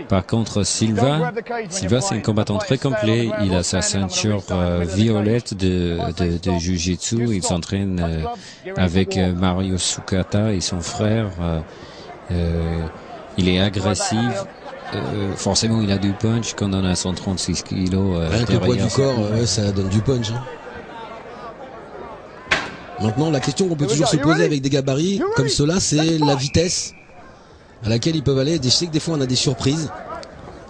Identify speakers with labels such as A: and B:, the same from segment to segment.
A: Par contre, Silva c'est un combattant très complet. Il a sa ceinture violette de Jiu-Jitsu. Il s'entraîne avec Mario Sukata et son frère. Il est agressif. Forcément, il a du punch quand on a 136 kilos.
B: Avec le poids du corps, ça donne du punch. Hein. Maintenant, la question qu'on peut toujours se poser avec des gabarits comme cela, c'est la vitesse à laquelle ils peuvent aller. Je sais que des fois, on a des surprises.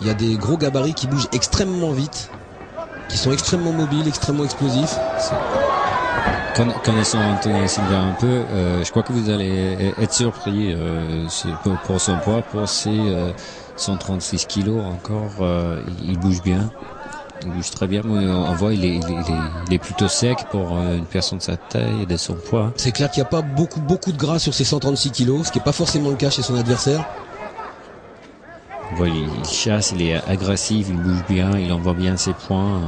B: Il y a des gros gabarits qui bougent extrêmement vite, qui sont extrêmement mobiles, extrêmement explosifs.
A: Connaissant Anthony Silva un peu, je crois que vous allez être surpris pour son poids, pour ses 136 kilos encore. Il bouge bien. Il bouge très bien, mais on voit il est plutôt sec pour une personne de sa taille et de son poids.
B: C'est clair qu'il n'y a pas beaucoup de gras sur ses 136 kilos, ce qui n'est pas forcément le cas chez son adversaire.
A: On voit, il chasse, il est agressif, il bouge bien, il envoie bien ses points.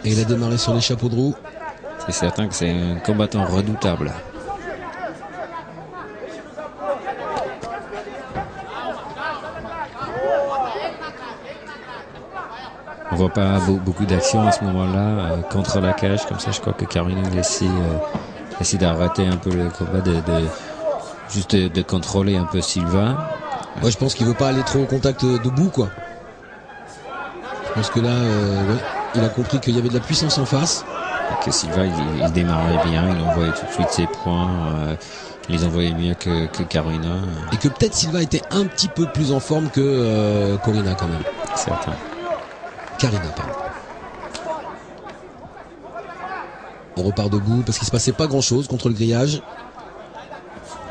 B: Et il a démarré sur les chapeaux de roue.
A: C'est certain que c'est un combattant redoutable. On voit pas beaucoup d'action à ce moment-là contre la cage, comme ça je crois que Carino essaie d'arrêter un peu le combat, juste de contrôler un peu Silva.
B: Ouais, je pense qu'il veut pas aller trop au contact debout, quoi. Je pense que là, il a compris qu'il y avait de la puissance en face.
A: Et que Silva, il démarrait bien, il envoyait tout de suite ses points, il les envoyait mieux que Carina.
B: Et que peut-être Silva était un petit peu plus en forme que Corina quand même.
A: Certain.
B: Carina, pardon. On repart debout parce qu'il se passait pas grand-chose contre le grillage.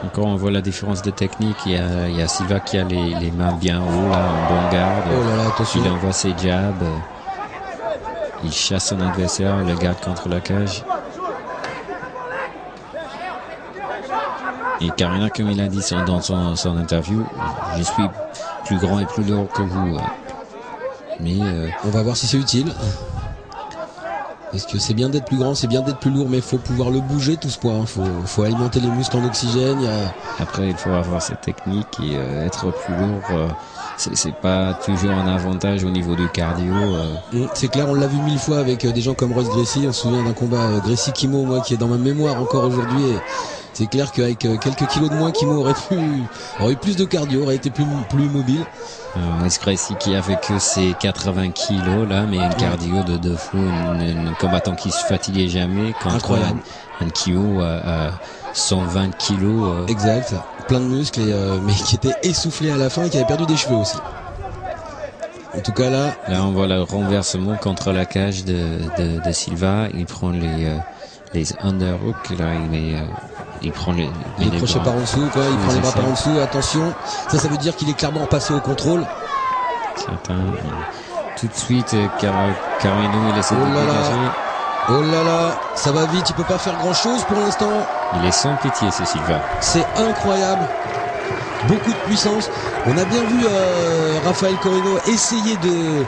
A: Encore on voit la différence de technique. Il y a Silva qui a les mains bien haut là, en bonne garde.
B: Oh là là, attention.
A: Il envoie ses jabs. Il chasse son adversaire, il le garde contre la cage. Et Carina, comme il a dit dans son interview, je suis plus grand et plus lourd que vous. Mais
B: on va voir si c'est utile. Parce que c'est bien d'être plus grand, c'est bien d'être plus lourd, mais il faut pouvoir le bouger tout ce poids. Faut alimenter les muscles en oxygène.
A: Après, il faut avoir cette technique et être plus lourd. C'est pas toujours un avantage au niveau du cardio.
B: C'est clair, on l'a vu 1000 fois avec des gens comme Royce Gracie. On se souvient d'un combat Gracie-Kimo, moi, qui est dans ma mémoire encore aujourd'hui. Et c'est clair qu'avec quelques kilos de moins, Kimo aurait eu plus de cardio, aurait été plus mobile.
A: Royce Gracie qui avait que ses 80 kilos là, mais un cardio de fou, un combattant qui se fatiguait jamais.
B: Incroyable.
A: Un Kimo à 120 kilos.
B: Exact. Plein de muscles, mais qui était essoufflé à la fin et qui avait perdu des cheveux aussi. En tout cas là...
A: Là on voit le renversement contre la cage de Silva. Il prend les underhooks, là il prend les
B: crochets par en dessous, quoi. Il prend les bras par en dessous, attention. Ça veut dire qu'il est clairement passé au contrôle.
A: Certain. Tout de suite, Carino, il essaie de dégager.
B: Oh là là, ça va vite, il peut pas faire grand chose pour l'instant.
A: Il est sans pitié, ce Silva.
B: C'est incroyable. Beaucoup de puissance. On a bien vu Rafael Corino essayer de